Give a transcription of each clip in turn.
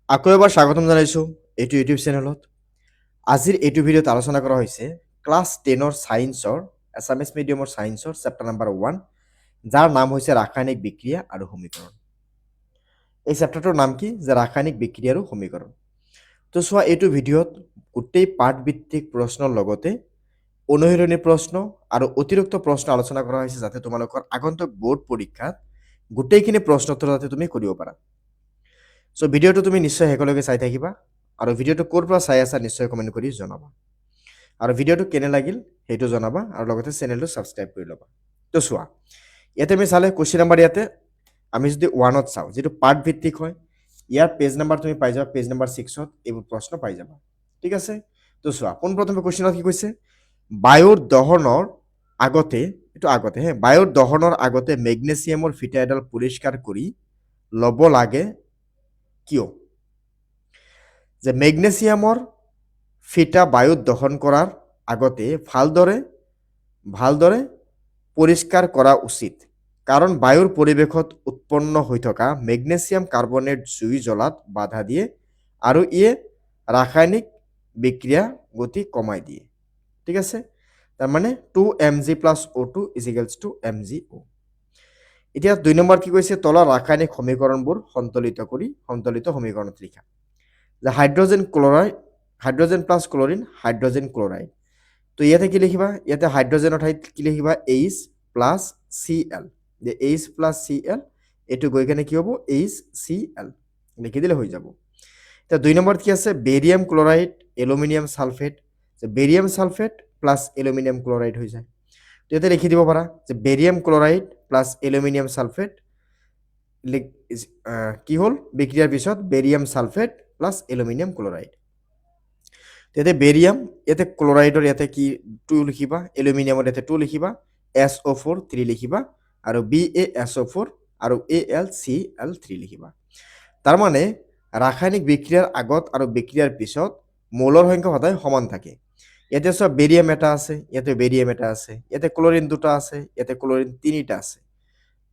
আকৌ এবাৰ স্বাগতম জনাইছোঁ এইটো ইউটিউব চেনেলত। আজিৰ এইটো ভিডিঅ'ত আলোচনা কৰা হৈছে ক্লাছ 10ৰ ছায়েন্সৰ এছামিছ মিডিয়ামৰ ছায়েন্সৰ চেপ্টাৰ নাম্বাৰ 1, যাৰ নাম হৈছে ৰাসায়নিক বিক্ৰিয়া আৰু সমীকৰণ। এই চেপ্টাৰটোৰ নাম কি? যে ৰাসায়নিক বিক্ৰিয়া আৰু সমীকৰণ। তো চোৱা, এইটো ভিডিঅ'ত গোটেই পাঠভিত্তিক প্ৰশ্নৰ লগতে অনুশীলনী প্ৰশ্ন আৰু অতিৰিক্ত প্ৰশ্ন আলোচনা কৰা হৈছে, যাতে তোমালোকৰ আগন্তুক বৰ্ড পৰীক্ষাত গোটেইখিনি প্ৰশ্ন উত্তৰ যাতে তুমি কৰিব পাৰা। চ' ভিডিঅ'টো তুমি নিশ্চয় শেষলৈকে চাই থাকিবা আৰু ভিডিঅ'টো ক'ৰ পৰা চাই আছা নিশ্চয় কমেণ্ট কৰি জনাবা। আৰু ভিডিঅ'টো কেনে লাগিল সেইটো জনাবা আৰু লগতে চেনেলটো ছাবস্ক্ৰাইব কৰি ল'বা। তো চোৱা, ইয়াতে আমি চালে কুৱেশ্যন নাম্বাৰ ইয়াতে আমি যদি 1ত চাওঁ, যিটো পাৰ্ট ভিত্তিক হয়, ইয়াৰ পেজ নাম্বাৰ তুমি পাই যাবা, পেজ নাম্বাৰ 6ত এইবোৰ প্ৰশ্ন পাই যাবা। ঠিক আছে? তো চোৱা, পোনপ্ৰথমে কুৱেশ্যনত কি কৈছে? বায়ুৰ দহনৰ আগতে, বায়ুৰ দহনৰ আগতে মেগনেছিয়ামৰ ফিটা এডাল পৰিষ্কাৰ কৰি ল'ব লাগে কিয়? যে মেগনেছিয়ামৰ ফিটা বায়ুত দহন কৰাৰ আগতে ভালদৰে পৰিষ্কাৰ কৰা উচিত, কাৰণ বায়ুৰ পৰিৱেশত উৎপন্ন হৈ থকা মেগনেছিয়াম কাৰ্বনেট জুই জ্বলাত বাধা দিয়ে আৰু ইয়ে ৰাসায়নিক বিক্ৰিয়া গতি কমাই দিয়ে। ঠিক আছে? তাৰমানে 2mg + O2 = mgO। এতিয়া 2 নম্বৰ কি কৈছে? তলৰ ৰাসায়নিক সমীকৰণবোৰ সন্তলিত সমীকৰণত লিখা। যে hydrogen plus chlorine, hydrogen chloride. তো ইয়াতে কি লিখিবা? ইয়াতে হাইড্ৰজেনৰ ঠাইত কি লিখিবা? H + Cl। যে H + Cl, এইটো গৈ কেনে কি হ'ব? HCl লিখি দিলে হৈ যাব। এতিয়া 2 নম্বৰত কি আছে? Barium chloride, aluminium sulphate. যে barium sulphate plus aluminium chloride হৈ যায়। তো ইয়াতে লিখি দিব পাৰা যে barium chloride plus aluminium sulphate কি হ'ল? বিক্ৰিয়াৰ পিছত barium sulphate plus aluminium chloride. ইয়াতে বেৰিয়াম, ইয়াতে ক্লৰাইডৰ ইয়াতে কি 2 লিখিবা, এলুমিনিয়ামৰ ইয়াতে 2 লিখিবা, SO4 3 লিখিবা আৰু BaSO4 আৰু AlCl3 লিখিবা। তাৰ মানে ৰাসায়নিক বিক্ৰিয়াৰ আগত আৰু বিক্ৰিয়াৰ পিছত মৌলৰ সংখ্যা সদায় সমান থাকে। ইয়াতে চোৱা, বেৰিয়াম এটা আছে, ইয়াতে বেৰিয়াম এটা আছে, ইয়াতে ক্লৰিন দুটা আছে, ইয়াতে ক্লৰিন তিনিটা আছে।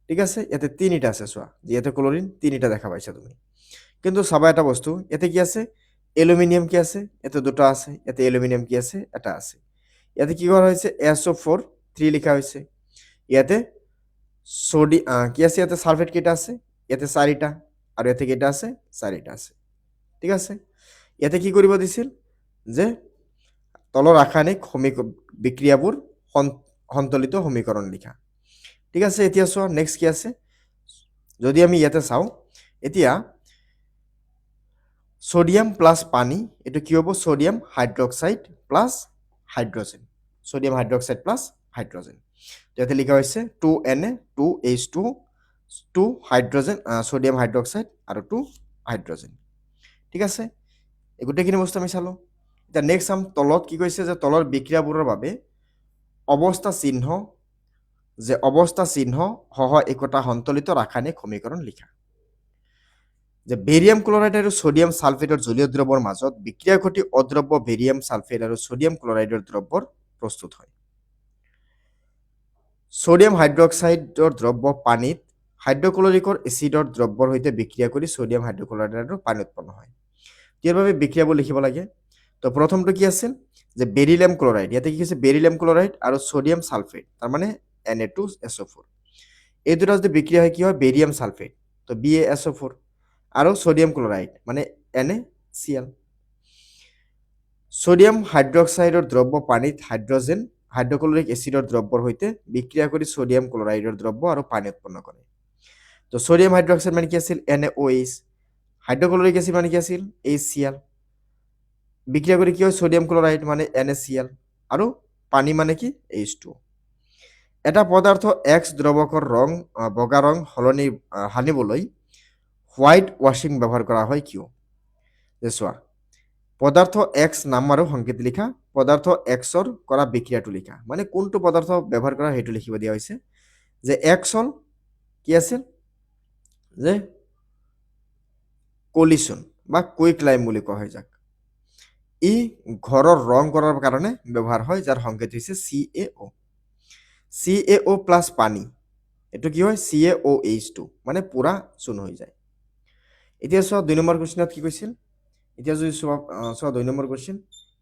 ঠিক আছে? ইয়াতে তিনিটা আছে, চোৱা, ইয়াতে ক্লৰিন তিনিটা দেখা পাইছা তুমি। কিন্তু চাবা এটা বস্তু, ইয়াতে কি আছে? এলুমিনিয়াম কি আছে? ইয়াতে দুটা আছে, ইয়াতে এলুমিনিয়াম কি আছে? এটা আছে। ইয়াতে কি কৰা হৈছে? SO4 3 লিখা হৈছে। ইয়াতে কি আছে? ইয়াতে সালফেট কেইটা আছে? ইয়াতে 4টা আৰু ইয়াতে কেইটা আছে? 4টা আছে। ঠিক আছে? ইয়াতে কি কৰিব দিছিল? যে তলৰ ৰাসায়নিক বিক্ৰিয়াবোৰ সন্তলিত সমীকৰণ লিখা। ঠিক আছে? এতিয়া চোৱা, নেক্সট কি আছে? যদি আমি ইয়াতে চাওঁ, এতিয়া সোডিয়াম প্লাছ পানী, এইটো কি হ'ব? Sodium hydroxide plus hydrogen. Sodium hydroxide plus hydrogen. ইয়াতে লিখা হৈছে 2Na 2H2 2 hydrogen, sodium hydroxide আৰু 2 হাইড্ৰজেন। ঠিক আছে? এই গোটেইখিনি বস্তু আমি চালোঁ। এতিয়া নেক্সট চাম, তলত কি কৈছে? যে তলৰ বিক্ৰিয়াবোৰৰ বাবে অৱস্থা চিহ্ন সহ একোটা সন্তলিত ৰাসায়নিক সমীকৰণ লিখা। যে বেৰিয়াম ক্লৰাইড আৰু সোডিয়াম ছালফেটৰ জলীয় দ্ৰৱৰ মাজত বিক্ৰিয়া ঘটি অদ্ৰব্য বেৰিয়াম ছালফেট আৰু সোডিয়াম ক্লৰাইডৰ দ্ৰব্যৰ প্ৰস্তুত হয়। সোডিয়াম হাইড্ৰক্সাইডৰ দ্ৰব্য পানীত হাইড্ৰক্লৰিকৰ এচিডৰ দ্ৰব্যৰ সৈতে বিক্ৰিয়া কৰি সোডিয়াম হাইড্ৰক্লৰাইড আৰু পানী উৎপন্ন হয়। ইয়াৰ বাবে বিক্ৰিয়াবোৰ লিখিব লাগে। তো প্ৰথমটো কি আছিল? যে বেৰিলিয়াম ক্লৰাইড। ইয়াতে কি হৈছে? বেৰিলিয়াম ক্লৰাইড আৰু সোডিয়াম ছালফেট, তাৰমানে Na2SO4। এই দুটা যদি বিক্ৰিয়া হয়, কি হয়? বেৰিয়াম ছালফেট, তো BaSO4 আৰু সোডিয়াম ক্লৰাইড মানে NaCl। সোডিয়াম হাইড্ৰক্সাইডৰ দ্ৰব্য পানীত হাইড্ৰক্লৰিক এচিডৰ দ্ৰব্যৰ সৈতে বিক্ৰিয়া কৰি সোডিয়াম ক্লৰাইডৰ দ্ৰব্য আৰু পানী উৎপন্ন কৰে। তো সোডিয়াম হাইড্ৰক্সাইড মানে কি আছিল? NaOH। হাইড্ৰক্লৰিক এচিড মানে কি আছিল? HCl। বিক্ৰিয়া কৰে কি হয়? সোডিয়াম ক্লোৰাইড মানে NaCl আৰু পানী মানে কি? H2। এটা পদাৰ্থ X দ্ৰৱকৰ বগা ৰং সানিবলৈ হোৱাইট ৱাশ্বিং ব্যৱহাৰ কৰা হয় কিয়? যে চোৱা, পদাৰ্থ X নাম আৰু সংকেত লিখা, পদাৰ্থ Xৰ কৰা বিক্ৰিয়াটো লিখা। মানে কোনটো পদাৰ্থ ব্যৱহাৰ কৰা সেইটো লিখিব দিয়া হৈছে। যে X হ'ল কি আছিল? যে কলিচন বা কুইক লাইম বুলি কোৱা হয় যাক। ই ঘৰৰ ৰং কৰাৰ কাৰণে ব্যৱহাৰ হয়, যাৰ সংকেত হৈছে CaO। CaO প্লাছ পানী, এইটো কি হয়? CaOH2, মানে পুৰা চূণ হৈ যায়। এতিয়া চোৱা 2 নম্বৰ কুৱেশ্যনত কি কৈছিল এতিয়া যদি চোৱা 2 নম্বৰ কুৱেশ্যন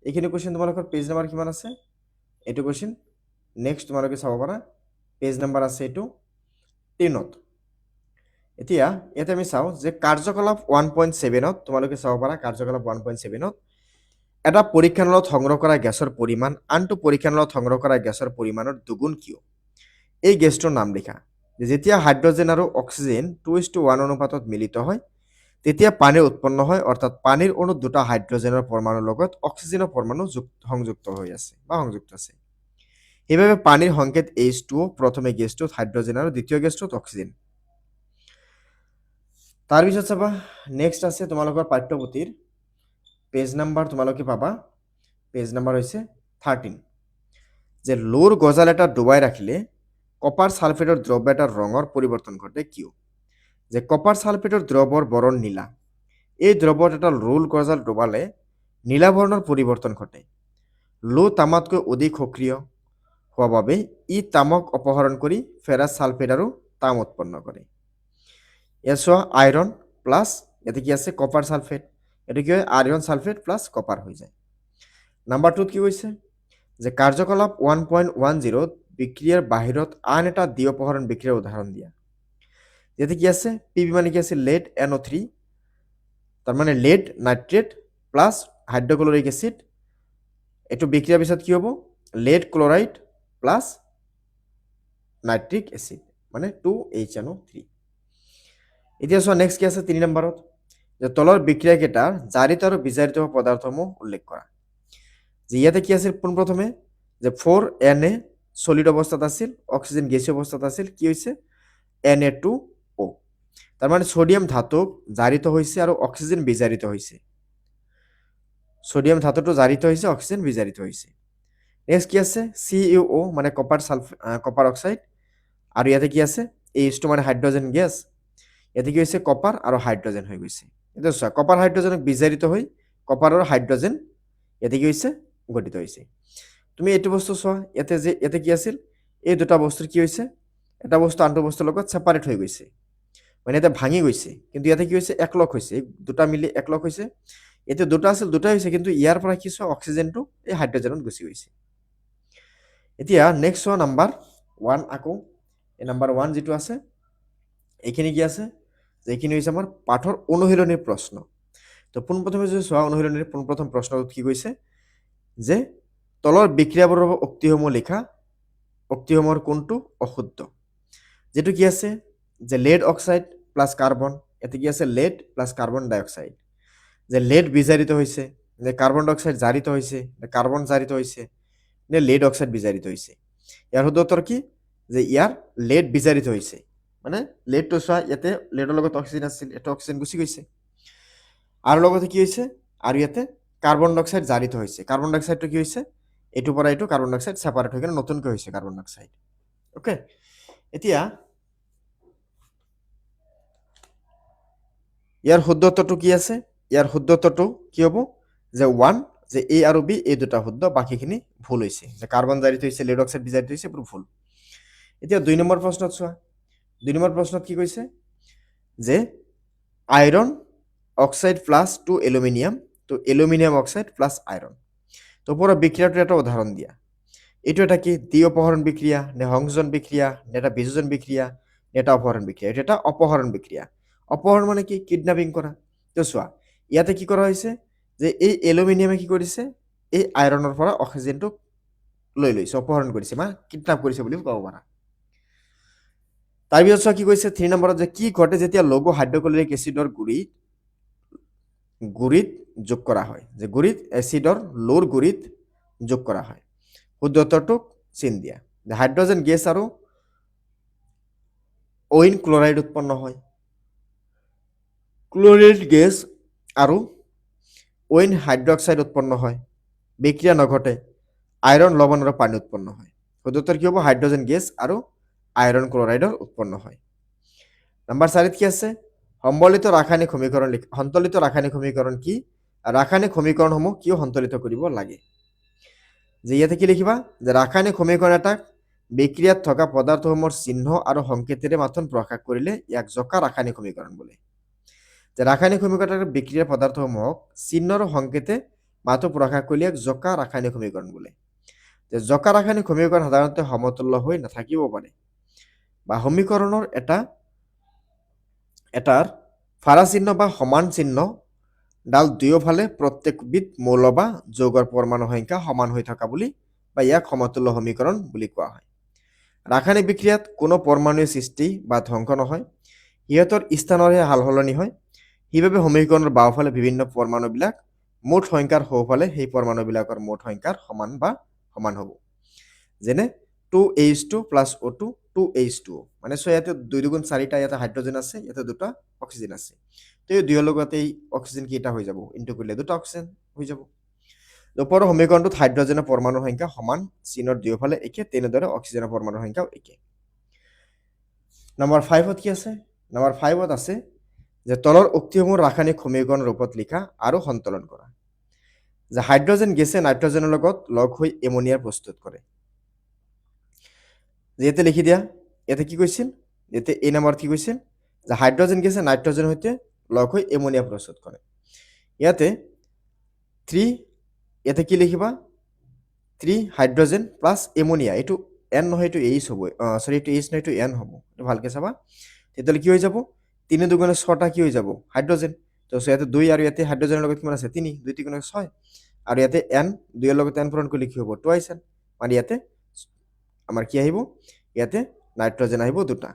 এইখিনি কুৱেশ্যন তোমালোকৰ পেজ নম্বৰ কিমান আছে এইটো কুৱেশ্যন নেক্সট তোমালোকে চাব পাৰা পেজ নম্বৰ আছে এইটো 10ত এতিয়া ইয়াতে আমি চাওঁ যে কাৰ্যকলাপ 1.7ত তোমালোকে চাব পাৰা কাৰ্যকলাপ 1.7ত এটা পৰীক্ষানলত সংগ্ৰহ কৰা গেছৰ পৰিমাণ আনটো পৰীক্ষানলত সংগ্ৰহ কৰা গেছৰ পৰিমাণৰ দুগুণ কিয় এই গেছটোৰ নাম লিখা যেতিয়া হাইড্ৰজেন আৰু অক্সিজেন 2:1 অনুপাতত মিলিত হয় তেতিয়া পানী উৎপন্ন হয় অৰ্থাৎ পানীৰ অণুত দুটা হাইড্ৰজেনৰ পৰমাণুৰ লগত অক্সিজেনৰ পৰমাণু সংযুক্ত হৈ আছে বা সংযুক্ত আছে সেইবাবে পানীৰ সংকেত H2O প্ৰথমে গেছটোত হাইড্ৰজেন আৰু দ্বিতীয় গেছটোত অক্সিজেন তাৰপিছত চাবা নেক্সট আছে তোমালোকৰ পাঠ্যপুথিৰ পেজ নাম্বাৰ তোমালোকে পাবা পেজ নাম্বাৰ হৈছে 13 যে লোৰ গজাল এটা ডুবাই ৰাখিলে কপাৰ সালফেটৰ দ্ৰব্য এটাৰ ৰঙৰ পৰিৱৰ্তন ঘটে কিয় যে কপাৰ সালফেটৰ দ্ৰৱৰ বৰণ নীলা এই দ্ৰৱত এটা লোৰ গজাল ডুবালে নীলা বৰ্ণৰ পৰিৱৰ্তন ঘটে লো তামাতকৈ অধিক সক্ৰিয় হোৱা বাবে ই তামক অপহৰণ কৰি ফেৰাছ সালফেট আৰু তাম উৎপন্ন কৰে এসো আয়রন প্লাস এতে কি আছে কপার সালফেট এটা কি হয় আয়রন সালফেট প্লাস কপার হয়ে যায় নাম্বার 2 কি হইছে যে কার্যকলাপ 1.10 বিক্রিয়ার বাহিৰত আন এটা দ্বিঅপহরণ বিক্রিয়ার উদাহরণ দিয়া এতে কি আছে পিবি মানে কি আছে lead NO3 তার মানে lead nitrate plus hydrochloric acid এটো বিক্রিয়ার পিছত কি হবো lead chloride plus nitric acid মানে 2HNO3 এতিয়া চোৱা নেক্সট কি আছে 3 নম্বৰত যে তলৰ বিক্ৰিয়াকেইটাৰ জাৰিত আৰু বিজাৰিত হোৱা পদাৰ্থসমূহ উল্লেখ কৰা যে ইয়াতে কি আছিল পোনপ্ৰথমে যে 4Na সলিড অৱস্থাত আছিল অক্সিজেন গেছীয় অৱস্থাত আছিল কি হৈছে Na2O তাৰ মানে সোডিয়াম ধাতুক জাৰিত হৈছে আৰু অক্সিজেন বিজাৰিত হৈছে সোডিয়াম ধাতুটো জাৰিত হৈছে অক্সিজেন বিজাৰিত হৈছে নেক্সট কি আছে CuO মানে কপাৰ অক্সাইড আৰু ইয়াতে কি আছে H2 মানে হাইড্ৰজেন গেছ এতে কি হইছে কপাৰ আৰ হাইড্ৰোজেন হয়ে গেছে এটা চোৱা কপাৰ হাইড্ৰোজেন বিজাৰিত হই কপাৰ আৰ হাইড্ৰোজেন এতে কি হইছে গঠিত হইছে তুমি এটো বস্তু চোৱা এতে কি আছিল এই দুটা বস্তুৰ কি হইছে এটা বস্তু আনটো বস্তুৰ লগত সেপাৰেট হৈ গৈছে মানে এটা ভাঙি গৈছে কিন্তু ইয়াতে কি হইছে একলগ হইছে দুটা মিলি একলগ হইছে এতে দুটা আছিল দুটা হইছে কিন্তু ইয়াৰ পৰা কি চোৱা অক্সিজেনটো এই হাইড্ৰোজেনত গুছি গৈছে এতিয়া নেক্সট চোৱা নাম্বাৰ 1 আকৌ এই নাম্বাৰ 1 যেটো আছে এইখিনি কি আছে যে এইখিনি হৈছে আমাৰ পাঠৰ অনুশীলনীৰ প্ৰশ্ন তো পোনপ্ৰথমে যদি চোৱা অনুশীলনীৰ পোনপ্ৰথম প্ৰশ্নটো কি কৈছে যে তলৰ বিক্ৰিয়াবোৰৰ উক্তিসমূহ লিখা উক্তিসমূহৰ কোনটো অশুদ্ধ যেটো কি আছে যে lead অক্সাইড প্লাস কার্বন এতে কি আছে lead প্লাস কার্বন ডাই অক্সাইড যে lead বিজারিত হৈছে যে কার্বন ডাই অক্সাইড জারিত হৈছে যে কার্বন জারিত হৈছে নে lead অক্সাইড বিজারিত হৈছে ইয়াৰ শুদ্ধ উত্তৰ কি যে ইয়াৰ lead বিজাৰিত হৈছে মানে lead তো চোৱা ইয়াতে leadৰ লগত অক্সিজেন আছিল এটা অক্সিজেন গুছি গৈছে আৰু লগতে কি হৈছে আৰু ইয়াতে কাৰ্বন ডাই অক্সাইড জাৰিত হৈছে কাৰ্বন ডাই অক্সাইডটো কি হৈছে এটো পৰা এটো কাৰ্বন ডাই অক্সাইড সেপাৰেট হৈ গ'ল নতুনকৈ হৈছে কাৰ্বন ডাই অক্সাইড ওকে এতিয়া ইয়াৰ শুদ্ধ উত্তৰটো কি আছে ইয়াৰ শুদ্ধ উত্তৰটো কি হ'ব যে 1 যে A আৰু B এই দুটা শুদ্ধ বাকিখিনি ভুল হৈছে যে কাৰ্বন জাৰিত হৈছে lead অক্সাইড বিজাৰিত হৈছে পুৰো ভুল এতিয়া 2 নম্বৰ প্ৰশ্নত চোৱা 2 নম্বৰ প্ৰশ্নত কি কৈছে যে আয়রন অক্সাইড প্লাস 2 অ্যালুমিনিয়াম তো অ্যালুমিনিয়াম অক্সাইড প্লাস আয়রন তো পুরো বিক্রিয়াটার একটা উদাহরণ দিয়া এটো এটা কি দ্বি-অপহরণ বিক্রিয়া নে সংযোজন বিক্রিয়া নে এটা বিযোজন বিক্রিয়া নে এটা অপহরণ বিক্রিয়া এটা একটা অপহরণ বিক্রিয়া অপহরণ মানে কি কিডন্যাপিং করা তো চোৱা ইয়াতে কি কৰা হৈছে যে এই অ্যালুমিনিয়ামে কি কৰিছে এই আয়ৰনৰ পৰা অক্সিজেনটো লৈ লৈছে অপহৰণ কৰিছে বা কিডন্যাপ কৰিছে বুলি ক'ব পাৰা তাৰপিছত চোৱা কি কৈছে 3 নম্বৰত যে কি ঘটে যেতিয়া লঘু হাইড্ৰোক্লোৰিক এসিডৰ গুড়িত যোগ কৰা হয় যে গুড়িত এসিডৰ লোৰ গুড়িত যোগ কৰা হয় শুদ্ধ উত্তৰটো চিন দিয়া যে হাইড্ৰোজেন গেছ আৰু ওইন ক্লোৰাইড উৎপন্ন হয় ক্লোৰাইড গেছ আৰু ওইন হাইড্ৰোক্সাইড উৎপন্ন হয় বিক্ৰিয়া নঘটে আয়ৰন লবণ আৰু পানী উৎপন্ন হয় শুদ্ধ উত্তৰ কি হ'ব হাইড্ৰোজেন গেছ আৰু আয়ৰন ক্লোৰাইডৰ উৎপন্ন হয় নাম্বাৰ 4 কি আছে সন্তলিত ৰাসায়নিক সমীকৰণ কি ৰাসায়নিক সমীকৰণসমূহ কিয় সন্তলিত কৰিব লাগে যে ইয়াতে কি লিখিবা যে ৰাসায়নিক সমীকৰণ এটা বিক্ৰিয়াত থকা পদাৰ্থসমূহৰ চিহ্ন আৰু সংকেতেৰে মাথোন প্ৰকাশ কৰিলে ইয়াক জকা ৰাসায়নিক সমীকৰণ বোলে যে ৰাসায়নিক সমীকৰণৰ বিক্ৰিয়াৰ পদাৰ্থসমূহক চিহ্ন আৰু সংকেতে মাত্ৰ প্ৰকাশ কৰিলে জকা ৰাসায়নিক সমীকৰণ বোলে। যে জকা ৰাসায়নিক সমীকৰণ সাধাৰণতে সমতুল্য হৈ নাথাকিব পাৰে বা সমীকৰণৰ এটাৰ ফাৰা চিহ্ন বা সমান চিহ্ন ডাল দুয়োফালে প্ৰত্যেকবিধ মৌল বা যৌগৰ পৰমাণু সংখ্যা সমান হৈ থকা বুলি বা ইয়াক সমতুল্য সমীকৰণ বুলি কোৱা হয়। ৰাসায়নিক বিক্ৰিয়াত কোনো পৰমাণুৰ সৃষ্টি বা ধ্বংস নহয়, সিহঁতৰ স্থানৰহে সাল সলনি হয়। সেইবাবে সমীকৰণৰ বাওঁফালে বিভিন্ন পৰমাণুবিলাক মুঠ সংখ্যাৰ সোঁফালে সেই পৰমাণুবিলাকৰ মুঠ সংখ্যাৰ সমান হ'ব। যেনে 2H2 প্লাছ O2 2H2O, মানে ইয়াতে 2 দুগুণ 4টা ইয়াতে হাইড্ৰজেন আছে, ইয়াতে 2টা অক্সিজেন আছে। তো এই দুয়োৰ লগতে এই অক্সিজেন কেইটা হৈ যাব, ইনটু কৰিলে 2টা অক্সিজেন হৈ যাব। ওপৰৰ সমীকৰণটোত হাইড্ৰজেনৰ পৰমাণুৰ সংখ্যা সমান, চিহ্নৰ দুয়োফালে একে, তেনেদৰে অক্সিজেনৰ পৰমাণুৰ সংখ্যাও একে। নম্বৰ 5ত কি আছে? নম্বৰ 5ত আছে যে তলৰ উক্তিসমূহ ৰাসায়নিক সমীকৰণ ৰূপত লিখা আৰু সন্তৰণ কৰা। যে হাইড্ৰজেন গেছে নাইট্ৰজেনৰ লগত লগ হৈ এমনিয়া প্ৰস্তুত কৰে। ইয়াতে লিখি দিয়া, ইয়াতে কি কৈছিল? ইয়াতে এই নম্বৰত কি কৈছিল? যে হাইড্ৰজেন গেছে নাইট্ৰজেনৰ সৈতে লগ হৈ এমনিয়া প্ৰস্তুত কৰে। ইয়াতে 3, ইয়াতে কি লিখিবা? 3 হাইড্ৰজেন প্লাছ এমনিয়া, এইটো এন নহয়, এইটো এইচ হ'ব, এইটো এইচ নহয়, এইটো এন হ'ব। এইটো ভালকে চাবা। তেতিয়াহ'লে কি হৈ যাব? 3 দুগুণে 6টা কি হৈ যাব? হাইড্ৰজেন। তো ইয়াতে 2 আৰু ইয়াতে হাইড্ৰজেনৰ লগত কিমান আছে? 3, 2 3 গুণে 6, আৰু ইয়াতে এন, 2 লগত এন পূৰণ কৰিলে কি হ'ব? 2 এন। মানে ইয়াতে আমাৰ কি আহিব? ইয়াতে নাইট্ৰজেন আহিব 2টা।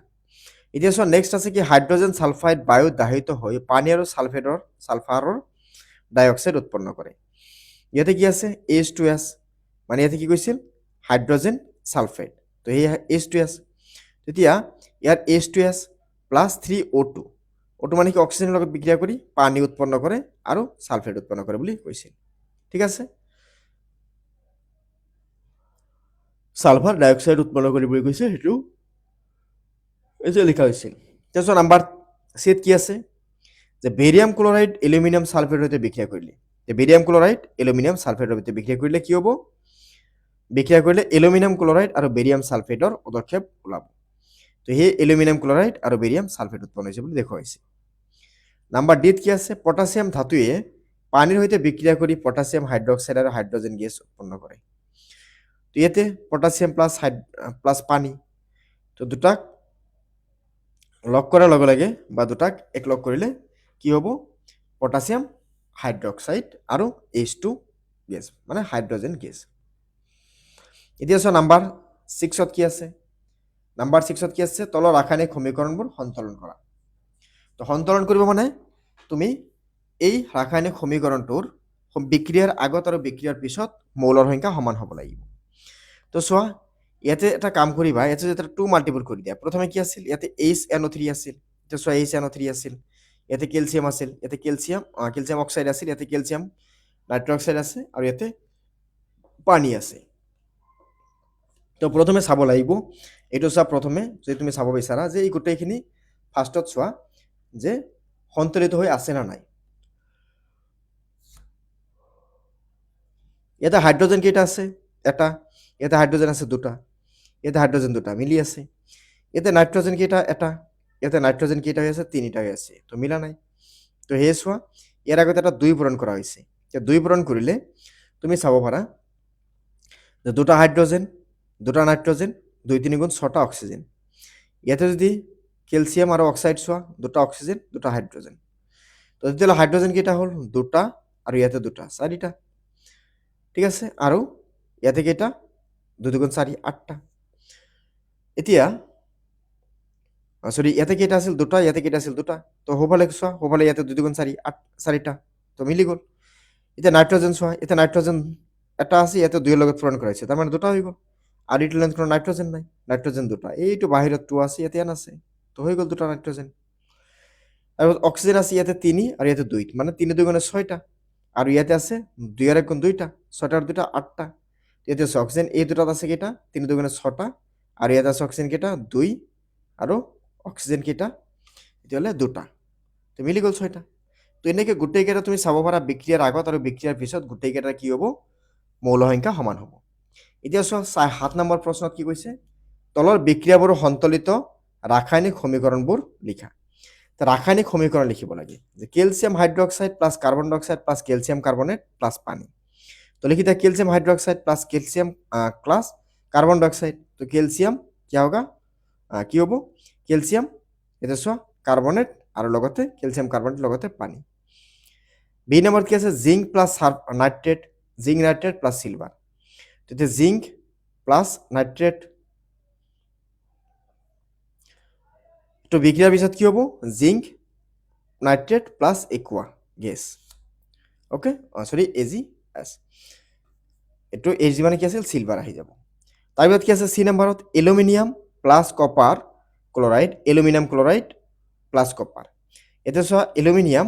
এতিয়া চোৱা, নেক্সট আছে কি? হাইড্ৰজেন ছালফাইড বায়ুত দাহিত হৈ পানী আৰু ছালফাৰৰ ডাইঅক্সাইড উৎপন্ন কৰে। ইয়াতে কি আছে? H2S, মানে ইয়াতে কি কৈছিল? Hydrogen sulphide. তো সেই H2S, তেতিয়া ইয়াত H2S প্লাছ 3O2, O2 মানে কি? অক্সিজেনৰ লগত বিক্ৰিয়া কৰি পানী উৎপন্ন কৰে আৰু ছালফাইড উৎপন্ন কৰে বুলি কৈছিল। ঠিক আছে, ছালফাৰ ডাইঅক্সাইড উৎপন্ন কৰি বুলি কৈছে, সেইটো এইটো লিখা হৈছিল। তাৰপিছত নাম্বাৰ চিত কি আছে? যে বেৰিয়াম ক্লৰাইড এলুমিনিয়াম ছালফেটৰ সৈতে বিক্ৰিয়া কৰিলে, যে বেৰিয়াম ক্লৰাইড এলুমিনিয়াম ছালফেটৰ সৈতে বিক্ৰিয়া কৰিলে কি হ'ব? বিক্ৰিয়া কৰিলে এলুমিনিয়াম ক্লৰাইড আৰু বেৰিয়াম ছালফেটৰ পদক্ষেপ ওলাব। তো সেই এলুমিনিয়াম ক্লৰাইড আৰু বেৰিয়াম ছালফেট উৎপন্ন হৈছে বুলি দেখুওৱা হৈছে। নাম্বাৰ ডিত কি আছে? পটাছিয়াম ধাতুৱে পানীৰ সৈতে বিক্ৰিয়া কৰি পটাছিয়াম হাইড্ৰক্সাইড আৰু হাইড্ৰজেন গেছ উৎপন্ন কৰে। তো ইয়াতে পটাছিয়াম প্লাছ পানী, তো দুটাক লগ কৰাৰ লগে লগে বা দুটাক একলগ কৰিলে কি হ'ব? পটাছিয়াম হাইড্ৰক্সাইড আৰু H2 গেছ, মানে হাইড্ৰজেন গেছ। এতিয়া চোৱা নাম্বাৰ 6ত কি আছে? নাম্বাৰ 6ত কি আছে? তলৰ ৰাসায়নিক সমীকৰণবোৰ সন্তৰণ কৰা। তো সন্তৰণ কৰিব মানে তুমি এই ৰাসায়নিক সমীকৰণটোৰ বিক্ৰিয়াৰ আগত আৰু বিক্ৰিয়াৰ পিছত মৌলৰ সংখ্যা সমান হ'ব লাগিব। তো চোৱা, ইয়াতে এটা কাম কৰিবা, ইয়াতে যেতিয়া 2 মাল্টিপল কৰি দিয়া, প্ৰথমে কি আছিল? ইয়াতে HNO3 আছিল। এতিয়া চোৱা, HNO3 আছিল, ইয়াতে কেলছিয়াম আছিল, ইয়াতে কেলছিয়াম অক্সাইড আছিল, ইয়াতে কেলছিয়াম নাইট্ৰক্সাইড আছে, আৰু ইয়াতে পানী আছে। তো প্ৰথমে চাব লাগিব, এইটো চোৱা, প্ৰথমে যদি তুমি চাব বিচাৰা যে এই গোটেইখিনি ফাৰ্ষ্টত চোৱা যে সন্তুলিত হৈ আছে না নাই। ইয়াতে হাইড্ৰজেন কেইটা আছে? এটা। ইয়াতে হাইড্ৰজেন আছে 2টা, ইয়াতে হাইড্ৰজেন 2টা মিলি আছে। ইয়াতে নাইট্ৰজেন কেইটা? এটা। ইয়াতে নাইট্ৰজেন কেইটা হৈ আছে? 3টা হৈ আছে, তো মিলা নাই। তো সেয়ে চোৱা, ইয়াৰ আগতে এটা 2 পূৰণ কৰা হৈছে। এতিয়া 2 পূৰণ কৰিলে তুমি চাব পাৰা যে 2টা হাইড্ৰজেন, 2টা নাইট্ৰজেন, 2 3 গুণ 6টা অক্সিজেন। ইয়াতে যদি কেলছিয়াম আৰু অক্সাইড চোৱা, 2টা অক্সিজেন, 2টা হাইড্ৰজেন। তো তেতিয়াহ'লে হাইড্ৰজেন কেইটা হ'ল? 2টা, আৰু ইয়াতে 2টা, 4টা। ঠিক আছে, আৰু ইয়াতে কেইটা? 2 2 গুণ 4, 8টা। এতিয়া ইয়াতে কেইটা আছিল? 2টা, ইয়াতে কেইটা আছিল? 2টা। তো সোঁফালে চোৱা, সোঁফালে ইয়াতে 2 2 গুণ 4, 8, 4টা, তো মিলি গ'ল। এতিয়া নাইট্ৰজেন চোৱা, এতিয়া নাইট্ৰজেন এটা আছে, ইয়াতে 2ৰ লগত পূৰণ কৰা হৈছে, তাৰ মানে 2টা হৈ গ'ল। আৰু এইটো লেন্থ কোনো নাইট্ৰজেন নাই, নাইট্ৰজেন 2টা, এইটো বাহিৰত 2 আছে, ইয়াতে এন আছে, তো হৈ গ'ল 2টা নাইট্ৰজেন। আৰু অক্সিজেন আছে ইয়াতে 3, আৰু ইয়াতে 2, মানে 3 2 গুণে 6টা, আৰু ইয়াতে আছে 2 আর 1 গুণ 2টা, 6টা আর 2টা 8টা। ইয়াতে আছে অক্সিজেন, এই দুটাত আছে কেইটা? 3 2 গুণে 6টা, আৰু ইয়াতে আছে অক্সিজেন কেইটা? 2, আৰু অক্সিজেন কেইটা? তেতিয়াহ'লে 2টা, তো মিলি গ'ল 6টা। তো এনেকৈ গোটেইকেইটা তুমি চাব পাৰা বিক্ৰিয়াৰ আগত আৰু বিক্ৰিয়াৰ পিছত গোটেইকেইটা কি হ'ব? মৌল সংখ্যা সমান হ'ব। এতিয়া চোৱা 7 নম্বৰ প্ৰশ্নত কি কৈছে? তলৰ বিক্ৰিয়াবোৰ সন্তুলিত ৰাসায়নিক সমীকৰণবোৰ লিখা। তো ৰাসায়নিক সমীকৰণ লিখিব লাগে যে calcium hydroxide plus carbon dioxide plus calcium carbonate plus পানী। तो लिखिए calcium hydroxide plus calcium plus carbon dioxide. तो कैल्शियम क्या होगा কি হ'ব कैल्शियम এটা চোৱা কাৰ্বনেট আৰু লগতে कैल्शियम কাৰ্বনেট লগতে পানী। বি নম্বৰ কি আছে zinc plus nitrate zinc nitrate plus silver. তেতিয়া জিংক প্লাছ নাইট্ৰেট তো বিক্ৰিয়াৰ পিছত কি হ'ব zinc nitrate plus aqua gas okay sorry AgS এইটো Ag মানে কি আছিল সিলভাৰ আহি যাব। তাৰপিছত কি আছে সি নম্বৰত aluminium plus copper chloride aluminium chloride plus copper. এতিয়া চোৱা এলুমিনিয়াম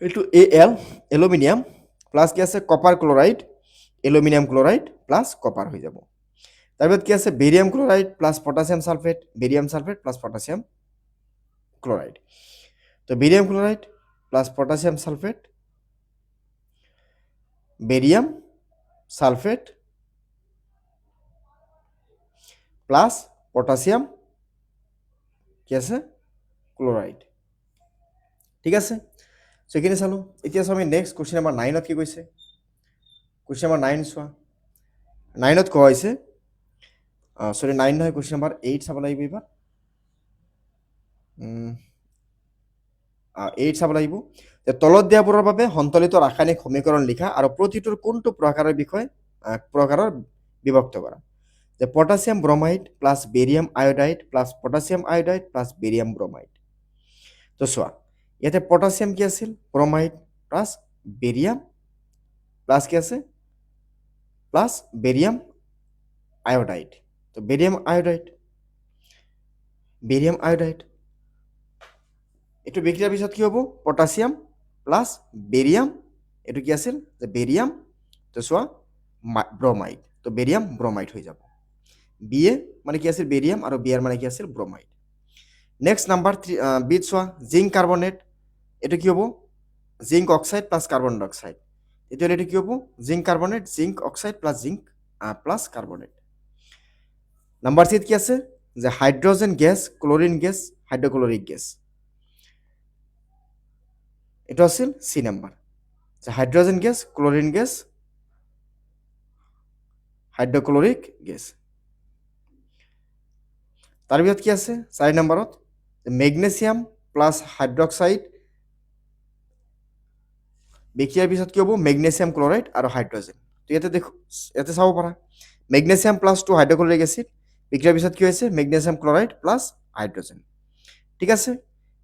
এইটো Al এলুমিনিয়াম প্লাছ কি আছে copper chloride aluminium chloride plus copper হৈ যাব। তাৰপিছত কি আছে barium chloride plus potassium sulphate barium sulphate plus potassium chloride. তো barium chloride plus potassium sulphate barium sulphate plus potassium কি আছে ক্লোৰাইড। ঠিক আছে সো এখানে চালো। এতিয়া আমি নেক্সট কুৱেশ্যন নম্বৰ 9ত কি কৈছে কুৱেশ্যন নম্বৰ 9 চোৱা 9ত কোৱা হৈছে সৰি 9 নহয় কুৱেশ্যন নম্বৰ 8 চাব লাগিব এইবাৰ 8 চাব লাগিব যে তলত দিয়াবোৰৰ বাবে সন্তুলিত ৰাসায়নিক সমীকৰণ লিখা আৰু প্ৰতিটোৰ কোনটো প্ৰকাৰৰ বিষয় প্ৰকাৰৰ বিভক্ত কৰা। যে potassium bromide plus barium iodide plus potassium iodide plus barium bromide. তো চোৱা ইয়াতে পটাছিয়াম কি আছিল ব্ৰমাইড প্লাছ বেৰিয়াম প্লাছ কি আছে প্লাছ বেৰিয়াম আয়োডাইড। তো বেৰিয়াম আয়োডাইড এইটো বিক্ৰিয়াৰ পিছত কি হ'ব পটাছিয়াম প্লাছ বেৰিয়াম এইটো কি আছিল যে বেৰিয়াম তো চোৱা ব্ৰমাইড। তো বেৰিয়াম ব্ৰমাইড হৈ যাব। বিএ মানে কি আছিল বেৰিয়াম আৰু বিআৰ মানে কি আছিল ব্ৰমাইড। নেক্সট নাম্বাৰ বিত চোৱা জিংক কাৰ্বনেট এইটো কি হ'ব জিংক অক্সাইড প্লাছ কাৰ্বন ডাই অক্সাইড। তেতিয়াহ'লে এইটো কি হ'ব zinc carbonate zinc oxide plus zinc plus carbonate. Number চিত কি আছে যে hydrogen gas chlorine gas hydrochloric gas এইটো আছিল সি নাম্বাৰ যে hydrogen gas chlorine gas hydrochloric gas. তাৰপিছত কি আছে 4 নম্বৰত মেগনেছিয়াম প্লাছ হাইড্ৰক্সাইড বিক্ৰিয়াৰ পিছত কি হ'ব মেগনেছিয়াম ক্লৰাইড আৰু হাইড্ৰজেন। তো ইয়াতে দেখো ইয়াতে চাব পাৰা মেগনেছিয়াম প্লাছ 2 হাইড্ৰক্লৰিক এচিড বিক্ৰিয়াৰ পিছত কি হৈছে মেগনেছিয়াম ক্লৰাইড প্লাছ হাইড্ৰজেন। ঠিক আছে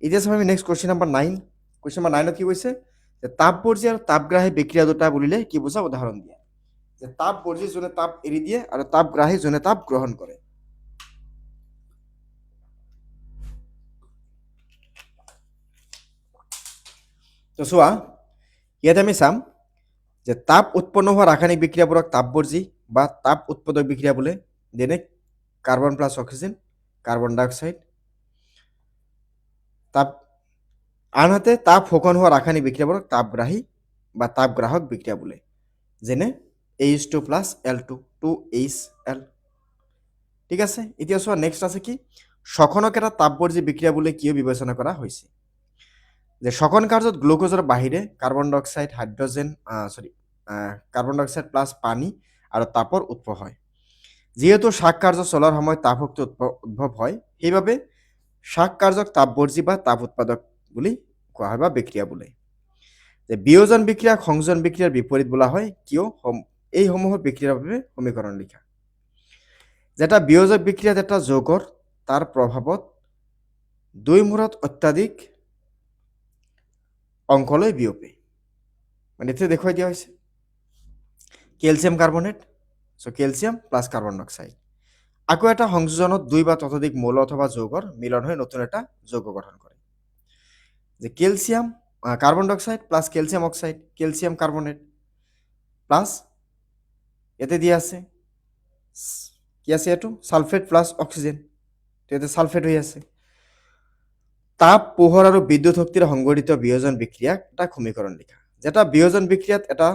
এতিয়া চাম আমি next question number 9 question number 9ত কি কৈছে যে তাপবৰ্জী আৰু তাপগ্ৰাহী বিক্ৰিয়া দুটা বুলিলে কি বুজা উদাহৰণ দিয়া। যে তাপবৰ্জী যোনে তাপ এৰি দিয়ে আৰু তাপগ্ৰাহী যোনে তাপ গ্ৰহণ কৰে। তো চোৱা ইয়াতে আমি চাম যে তাপ উৎপন্ন হোৱা ৰাসায়নিক বিক্ৰিয়াবোৰক তাপবৰ্জী বা তাপ উৎপাদক বিক্ৰিয়া বোলে যেনে কাৰ্বন প্লাছ অক্সিজেন কাৰ্বন ডাই অক্সাইড। তাপ আনহাতে তাপ শোষণ হোৱা ৰাসায়নিক বিক্ৰিয়াবোৰক তাপগ্ৰাহী বা তাপগ্ৰাহক বিক্ৰিয়া বোলে যেনে H2 প্লাছ L2 2HL। ঠিক আছে এতিয়া চোৱা নেক্সট আছে কি শ্বসনক এটা তাপবৰ্জী বিক্ৰিয়া বোলে কিয় বিবেচনা কৰা হৈছে। যে শ্বসন কাৰ্যত গ্লুকোজৰ বাহিৰে কাৰ্বন ডাই oxide hydrogen carbon dioxide plus পানী আৰু তাপৰ উৎপন্ন হয়। যিহেতু শাক কাৰ্য চলাৰ সময়ত তাপ শক্তি উদ্ভৱ হয় সেইবাবে শাক কাৰ্যক তাপবৰ্জী বা তাপ উৎপাদক বুলি কোৱা হয় বা বিক্ৰিয়া বোলে। যে বিয়োজন বিক্ৰিয়াক সংযোজন বিক্ৰিয়াৰ বিপৰীত বোলা হয় কিয় এইসমূহৰ বিক্ৰিয়াৰ বাবে সমীকৰণ লিখা। যেটা বিয়োজক বিক্ৰিয়াত এটা যৌগৰ তাৰ প্ৰভাৱত দুই মূৰত অত্যাধিক অংকলৈ বিয়পে মানে এতে দেখুৱাই দিয়া হৈছে calcium carbonate so calcium plus carbon dioxide আকৌ এটা সংযোজনত দুই বা ততোধিক মৌল অথবা যৌগৰ মিলন হৈ নতুন এটা যৌগ গঠন কৰে। যে calcium carbon dioxide plus calcium oxide calcium carbonate plus ইয়াতে দিয়া আছে কি আছে এইটো সালফেট প্লাছ অক্সিজেন ইয়াতে সালফেট হৈ আছে। তাপ পোহৰ আৰু বিদ্যুৎ শক্তিৰ সংঘটিত বিয়োজন বিক্ৰিয়াক এটা সমীকৰণ লিখা। যেটা বিয়োজন বিক্ৰিয়াত এটা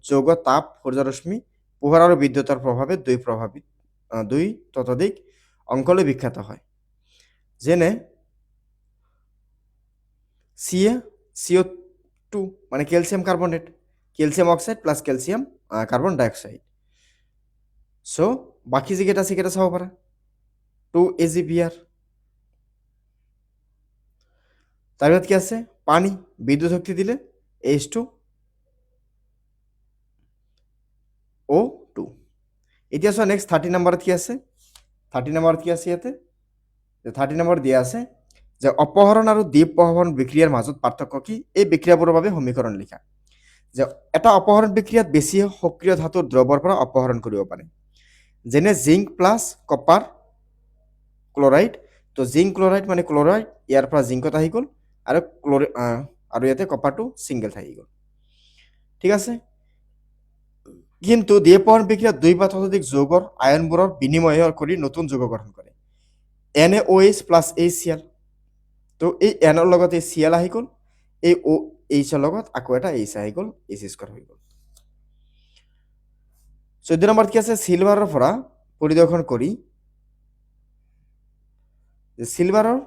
যৌগ তাপ সূৰ্যৰশ্মি পোহৰ আৰু বিদ্যুতৰ প্ৰভাৱে দুই ততোধিক অংকলৈ বিখ্যাত হয়। যেনে CO2 মানে calcium carbonate, calcium oxide plus calcium carbon dioxide. So' বাকী যিকেইটা আছে সেইকেইটা চাব পাৰা। 2 AgBr। তাৰপিছত কি আছে? পানী, বিদ্যুৎ শক্তি দিলে H2O2। এতিয়া চোৱা নেক্সট 30 নম্বৰত কি আছে? 30 নম্বৰত কি আছে ইয়াতে? 30 নম্বৰত দিয়া আছে যে অপহৰণ আৰু দ্বীপহৰণ বিক্ৰিয়াৰ মাজত পাৰ্থক্য কি? এই বিক্ৰিয়াবোৰৰ বাবে সমীকৰণ লিখা। যে এটা অপহৰণ বিক্ৰিয়াত বেছি সক্ৰিয় ধাতুৰ দ্ৰৱৰ পৰা অপহৰণ কৰিব পাৰে, যেনে জিংক প্লাছ কপাৰ ক্লৰাইড। তো জিংক ক্লৰাইড মানে ক্লৰাইড, ইয়াৰ পৰা জিংকত আহি গ'ল, আৰু আৰু ইয়াতে কপাৰটো ছিংগল থাকি গ'ল। ঠিক আছে। কিন্তু দ্বিপহৰণ বিক্ৰিয়াত দুই বা ততোধিক যৌগৰ আয়নবোৰৰ বিনিময় কৰি নতুন যৌগ গঠন কৰে, NaOH প্লাছ HCl। তো এই এনৰ লগত এই Cl আহি গ'ল, এই OHৰ লগত আকৌ এটা H আহি গ'ল, H² হৈ গ'ল। 14 নম্বৰত কি আছে? চিলভাৰৰ পৰা পৰিদৰ্শন কৰি চিলভাৰৰ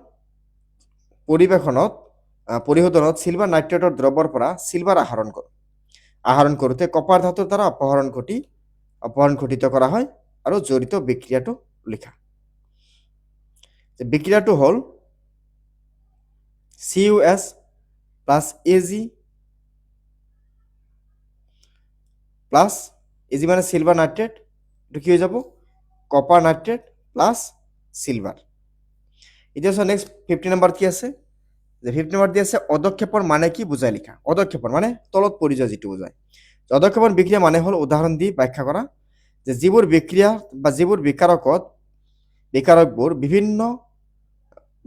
পৰিশোধনত চিলভাৰ নাইট্ৰেটৰ দ্ৰৱৰ পৰা চিলভাৰ আহৰণ কৰোঁতে কপাৰ ধাতুৰ দ্বাৰা অপহৰণ ঘটিত কৰা হয় আৰু জড়িত বিক্ৰিয়াটো লিখা। বিক্ৰিয়াটো হ'ল CuS plus Ag plus Ag মানে চিলভাৰ নাইট্ৰেট, এইটো কি হৈ যাব? Copper nitrate plus silver. এতিয়া চোৱা নেক্সট 50 নম্বৰত কি আছে? যে 50 নম্বৰত দি আছে অদক্ষেপণ মানে কি বুজাই লিখা। অদক্ষেপণ মানে তলত পৰি যোৱা যিটো বুজায়। অদক্ষেপণ বিক্ৰিয়া মানে হ'ল উদাহৰণ দি ব্যাখ্যা কৰা যে যিবোৰ বিক্ৰিয়া বা যিবোৰ বিকাৰকবোৰ বিভিন্ন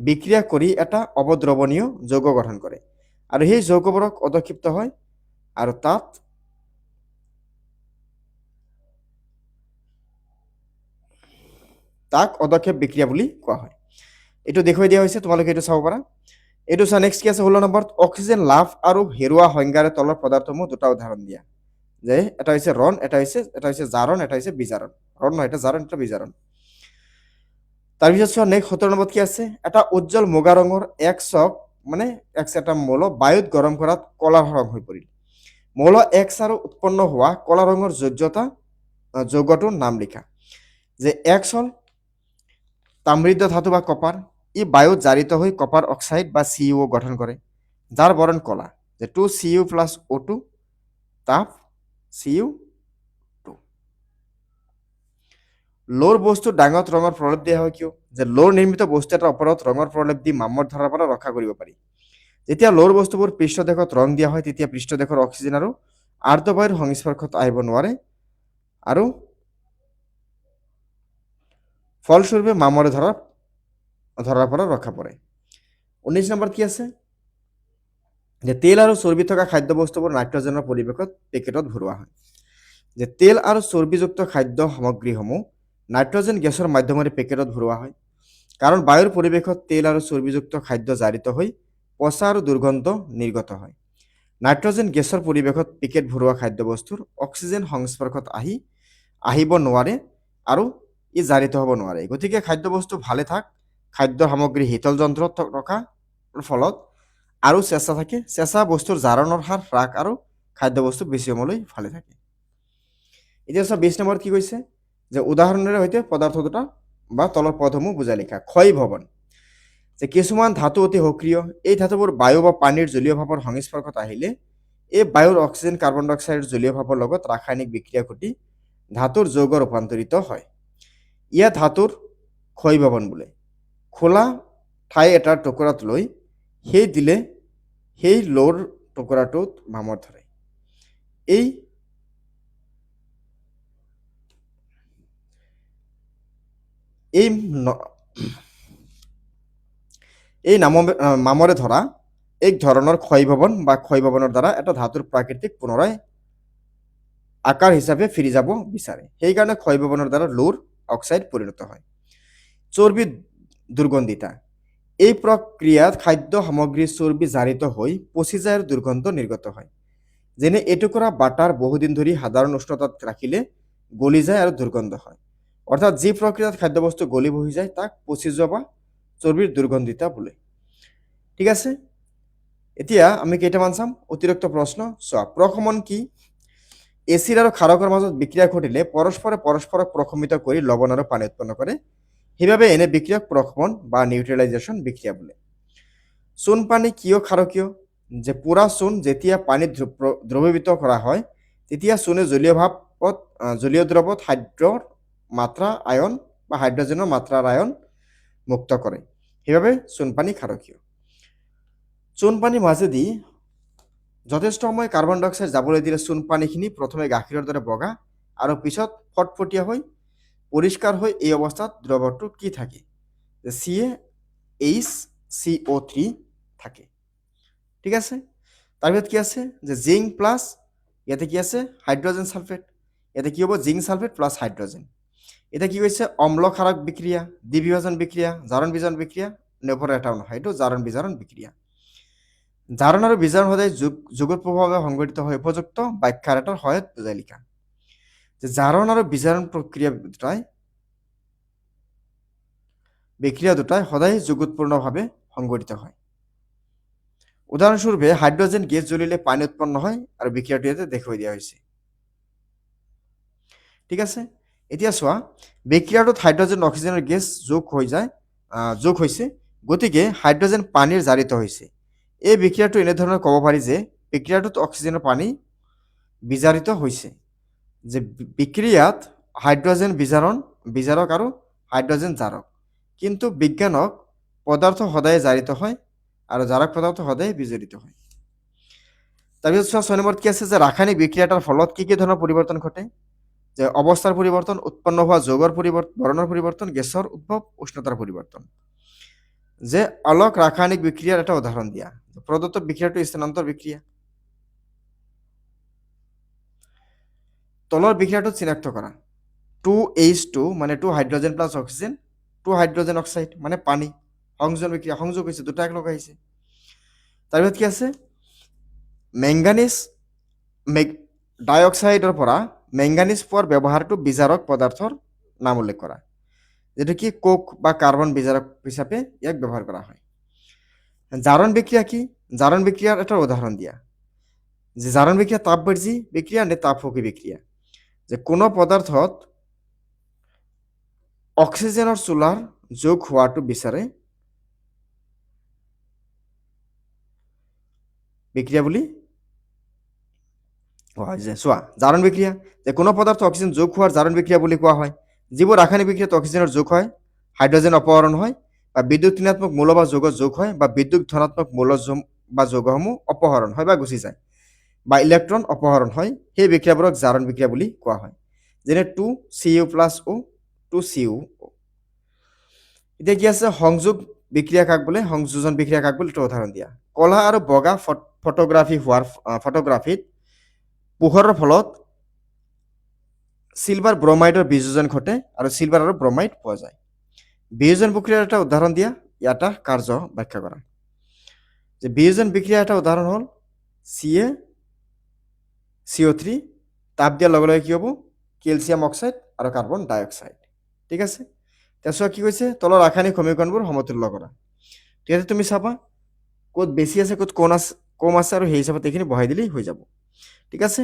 বিক্ৰিয়া কৰি এটা অৱদ্ৰৱণীয় যৌগ গঠন কৰে আৰু সেই যৌগবোৰক অদক্ষিপ্ত হয় আৰু তাক অদক্ষেপ বিক্ৰিয়া বুলি কোৱা হয়। এইটো দেখুৱাই দিয়া হৈছে, তোমালোকে এইটো চাব পাৰা। এইটো চোৱা নেক্সট কি আছে? 16 নম্বৰত অক্সিজেন লাভ আৰু হেৰুৱা সংজ্ঞাৰে তলৰ পদাৰ্থসমূহ দুটা উদাহৰণ দিয়া। যে এটা হৈছে ৰণ, এটা হৈছে জাৰণ, এটা হৈছে বিজাৰণ। ৰণ নহয়, এটা জাৰণ, এটা বিজাৰণ। তাৰপিছত চোৱা নেক্সট 17 নম্বৰত কি আছে? এটা উজ্জ্বল মুগা ৰঙৰ এক্সক মানে এক্স এটা মৌল বায়ুত গৰম কৰাত কলা ৰং হৈ পৰিল। মৌল এক্স আৰু উৎপন্ন হোৱা কলা ৰঙৰ যৌগটোৰ নাম লিখা। যে এক্স হ'ল তাম্ৰিদ্য ধাতু বা কপাৰ, ই বায়ুত জাৰিত হৈ কপাৰ অক্সাইড বা CuO গঠন কৰে, যাৰ বৰণ কলা। যে 2Cu প্লাছ O2 তাপ Cu2। লোৰ বস্তুৰ ডাঙত ৰঙৰ প্ৰলেপ দিয়া হয় কিয়? যে লোৰ নিৰ্মিত বস্তু এটাৰ ওপৰত ৰঙৰ প্ৰলেপ দি মামৰ ধৰাৰ পৰা ৰক্ষা কৰিব পাৰি। যেতিয়া লোৰ বস্তুবোৰ পৃষ্ঠদেশত ৰং দিয়া হয়, তেতিয়া পৃষ্ঠদেশৰ অক্সিজেন আৰু আৰ্দ্ৰবায়ুৰ সংস্পৰ্শত আহিব নোৱাৰে আৰু ফলস্বৰূপে মামৰে ধৰাৰ পৰা ৰক্ষা পৰে। 19 নম্বৰত কি আছে? যে তেল আৰু চৰ্বি থকা খাদ্যবস্তুবোৰ নাইট্ৰজেনৰ পৰিৱেশত পেকেটত ভৰোৱা হয়। যে তেল আৰু চৰ্বিযুক্ত খাদ্য সামগ্ৰীসমূহ নাইট্ৰজেন গেছৰ মাধ্যমেৰে পেকেটত ভৰোৱা হয়, কাৰণ বায়ুৰ পৰিৱেশত তেল আৰু চৰ্বিযুক্ত খাদ্য জাৰিত হৈ পচা আৰু দুৰ্গন্ধ নিৰ্গত হয়। নাইট্ৰজেন গেছৰ পৰিৱেশত পেকেট ভৰোৱা খাদ্যবস্তুৰ অক্সিজেন সংস্পৰ্শত আহিব নোৱাৰে আৰু ই জাৰিত হ'ব নোৱাৰে। গতিকে খাদ্যবস্তু ভালে খাদ্য সামগ্ৰী শীতল যন্ত্ৰত ৰখাৰ ফলত আৰু চেঁচা থাকে, চেঁচা বস্তুৰ জাৰণৰ হাৰ হ্ৰাস আৰু খাদ্যবস্তু বেছি সময়লৈ ভালে থাকে। এতিয়া চোৱা 20 নম্বৰত কি কৈছে? যে উদাহৰণেৰে সৈতে পদাৰ্থ দুটা বা তলৰ পদসমূহ বুজাই লিখা। ক্ষয় ভৱন। যে কিছুমান ধাতু অতি সক্ৰিয়, এই ধাতুবোৰ বায়ু বা পানীৰ জলীয় ভাৱৰ সংস্পৰ্শত আহিলে এই বায়ুৰ অক্সিজেন কাৰ্বন ডাই অক্সাইডৰ জলীয় ভাৱৰ লগত ৰাসায়নিক বিক্ৰিয়া ঘটি ধাতুৰ যৌগ ৰূপান্তৰিত হয়। ইয়াত ধাতুৰ ক্ষয় ভৱন বোলে। খোলা ঠাই এটাৰ টুকুৰাত লৈ সেই লোৰ টুকুৰাটোত মামৰ ধৰে। এই মামৰে ধৰা এক ধৰণৰ ক্ষয় ভৱন বা ক্ষয় ভৱনৰ দ্বাৰা এটা ধাতুৰ প্ৰাকৃতিক পুনৰাই আকাৰ হিচাপে ফিৰি যাব বিচাৰে। সেইকাৰণে ক্ষয় ভৱনৰ দ্বাৰা লোৰ অক্সাইড পৰিণত হয়। চৰ্বি দুৰ্গন্ধিতা। এই প্ৰক্ৰিয়াত খাদ্য সামগ্ৰীৰ চৰ্বি জাৰিত হৈ পচি যায় আৰু দুৰ্গন্ধ নিৰ্গত হয়। যেনে এটুকুৰা বাটাৰ বহুদিন ধৰি সাধাৰণ উষ্ণতাত ৰাখিলে গলি যায় আৰু দুৰ্গন্ধ হয়। অৰ্থাৎ যি প্ৰক্ৰিয়াত খাদ্যবস্তু গলি বহি যায় তাক পচি যোৱা বা চৰ্বিৰ দুৰ্গন্ধিতা বোলে। ঠিক আছে, এতিয়া আমি কেইটামান চাম অতিৰিক্ত প্ৰশ্ন। চোৱা, প্ৰশমন কি? এচিড আৰু ক্ষাৰকৰ মাজত বিক্ৰিয়া ঘটিলে পৰস্পৰক প্ৰশমিত কৰি লৱণ আৰু পানী উৎপন্ন কৰে। সেইবাবে এনে বিক্ৰিয়াক প্ৰশমন বা নিউট্ৰেলাইজেশ্যন বিক্ৰিয়া বোলে। চূণ পানী কিয় ক্ষাৰকীয়? যে পুৰা চূণ যেতিয়া পানীত দ্ৰৱীভূত কৰা হয় তেতিয়া চূণে জলীয় দ্ৰৱত হাইড্ৰৰ মাত্ৰা আয়ন বা হাইড্ৰজেনৰ মাত্ৰাৰ আয়ন মুক্ত কৰে। সেইবাবে চূণ পানী ক্ষাৰকীয়। চূণ পানীৰ মাজেদি যথেষ্ট সময় কাৰ্বন ডাই অক্সাইড যাবলৈ দিলে চূণ পানীখিনি প্ৰথমে গাখীৰৰ দৰে বগা আৰু পিছত ফটফটীয়া হৈ পৰিষ্কাৰ হৈ এই অৱস্থাত দ্ৰৱটো কি থাকে? যে CaHCO3 থাকে। ঠিক আছে, তাৰপিছত কি আছে? যে জিংক প্লাছ ইয়াতে কি আছে? Hydrogen sulphate. ইয়াতে কি হ'ব? Zinc sulphate plus hydrogen. এটা কি হৈছে? অম্ল ক্ষাৰক বিক্ৰিয়া, দ্বিবিভাজন বিক্ৰিয়া, জাৰণ বিজাৰণ বিক্ৰিয়া, নেপৰ এটাও নহয়, এইটো জাৰণ বিজাৰণ বিক্ৰিয়া। জাৰণ আৰু বিজাৰণ সদায় যুগলপূৰ্বভাৱে সংঘটিত হৈ উপযুক্ত ব্যাখ্যাৰ এটাৰ সহায়ত বুজাই লিখা। যে জাৰণ আৰু বিজাৰণ বিক্ৰিয়া দুটাই সদায় যুগুতপূৰ্ণভাৱে সংঘটিত হয়। উদাহৰণস্বৰূপে হাইড্ৰজেন গেছ জ্বলিলে পানী উৎপন্ন হয় আৰু বিক্ৰিয়াটো ইয়াতে দেখুৱাই দিয়া হৈছে। ঠিক আছে, এতিয়া চোৱা, বিক্ৰিয়াটোত হাইড্ৰজেন অক্সিজেনৰ গেছ যোগ হৈছে, গতিকে হাইড্ৰজেন পানীৰ জাৰিত হৈছে। এই বিক্ৰিয়াটো এনেধৰণৰ ক'ব পাৰি যে বিক্ৰিয়াটোত অক্সিজেনৰ পানী বিজাৰিত হৈছে। যে বিক্ৰিয়াত হাইড্ৰজেন বিজাৰক আৰু হাইড্ৰজেন জাৰক। কিন্তু বিজ্ঞানক পদাৰ্থ সদায় জাৰিত হয় আৰু জাৰক পদাৰ্থ সদায় বিজাৰিত হয়। তাৰপিছত চোৱা, 6 নম্বৰত কি আছে? যে ৰাসায়নিক বিক্ৰিয়াটাৰ ফলত কি ধৰণৰ পৰিৱৰ্তন ঘটে? যে অৱস্থাৰ পৰিৱৰ্তন, উৎপন্ন হোৱা যৌগৰ বৰণৰ পৰিৱৰ্তন, গেছৰ উদ্ভৱ, উষ্ণতাৰ পৰিৱৰ্তন। যে অলক ৰাসায়নিক বিক্ৰিয়াৰ এটা উদাহৰণ দিয়া। প্ৰদত্ত বিক্ৰিয়াটো স্থানান্তৰ বিক্ৰিয়া। তলৰ বিক্রিয়াটো চিনাক্ত করা। 2H2 মানে 2 hydrogen plus oxygen, 2 hydrogen oxide মানে পানি, সংযোজন বিক্রিয়া, সংযোগ হয়েছে, দুটা এক লগাইছে। তারপর কি আছে? ম্যাঙ্গানিজ ডাইঅক্সাইডৰ পৰা ম্যাঙ্গানিজ পোৱাৰ ব্যৱহাৰটো বিজাৰক পদাৰ্থৰ নাম উল্লেখ কৰা, যেটা কি কোক বা কার্বন বিজারক হিসাবে ইয়াক ব্যবহার করা হয়। জারণ বিক্রিয়া কি? জারণ বিক্রিয়ার একটা উদাহরণ দিয়া। যে জারণ বিক্রিয়া তাপবর্জি বিক্রিয়া নে তাপফুকি বিক্রিয়া। যে কোনো পদাৰ্থত অক্সিজেনৰ চোলাৰ যোগ হোৱাটো বিচাৰে বিক্ৰিয়া বুলি কোৱা হয়। যে চোৱা, জাৰণ বিক্ৰিয়া, যে কোনো পদাৰ্থ অক্সিজেন যোগ হোৱাৰ জাৰণ বিক্ৰিয়া বুলি কোৱা হয়। যিবোৰ ৰাসায়নিক বিক্ৰিয়াত অক্সিজেনৰ যোগ হয়, হাইড্রোজেন অপহরণ হয়, বা বিদ্যুৎ ঋণাত্মক মূল বা যৌগ যোগ হয়, বা বিদ্যুৎ ধনাত্মক মূল বা যৌগসমূহ অপহরণ হয় বা গুচি যায়, বা ইলেক্ট্রন অপহরণ হয়, সেই বিক্ৰিয়াবোৰক জাৰণ বিক্ৰিয়া বুলি কোৱা হয়। যেনে 2Cu প্লাছ O, 2Cu। এতিয়া কি আছে? সংযোগ বিক্রিয়া কাক বোলে? সংযোজন বিক্রিয়া কাক বোলে? এটা উদাহরণ দিয়া। কলা আৰু বগা ফটোগ্ৰাফিত পোহৰৰ ফলত সিলভাৰ ব্ৰমাইডৰ বিয়োজন ঘটে আৰু সিলভাৰ আৰু ব্ৰমাইড পোৱা যায়। বিয়োজন বিক্ৰিয়াৰ এটা উদাহৰণ দিয়া, ইয়াটা কাৰ্য ব্যাখ্যা কৰা। যে বিয়োজন বিক্ৰিয়া এটা উদাহৰণ হল CaCO3, তাপ দিয়াৰ লগে লগে কি হ'ব? ক্যালসিয়াম অক্সাইড আৰু কাৰ্বন ডাই অক্সাইড। ঠিক আছে, তাৰপিছত কি কৈছে? তলৰ ৰাসায়নিক সমীকৰণবোৰ সমতুল্য কৰা। ঠিক আছে, তুমি চাবা ক'ত বেছি আছে ক'ত কম আছে আৰু সেই হিচাপত এইখিনি বহাই দিলেই হৈ যাব। ঠিক আছে,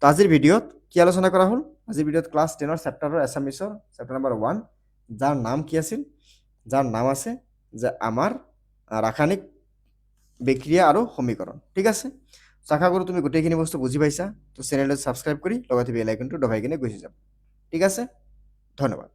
তো আজিৰ ভিডিঅ'ত কি আলোচনা কৰা হ'ল? আজিৰ ভিডিঅ'ত ক্লাছ 10ৰ চেপ্টাৰৰ এছামিছৰ চেপ্টাৰ নম্বৰ 1, যাৰ নাম কি আছিল? যাৰ নাম আছে যে আমাৰ ৰাসায়নিক বিক্ৰিয়া আৰু সমীকৰণ। ঠিক আছে, আশা কৰোঁ তুমি গোটেইখিনি বস্তু বুজি পাইছা। তো চেনেলটো ছাবস্ক্ৰাইব কৰি লগতে বেল আইকনটো দবাই কিনে গুচি যাব। ঠিক আছে, ধন্যবাদ।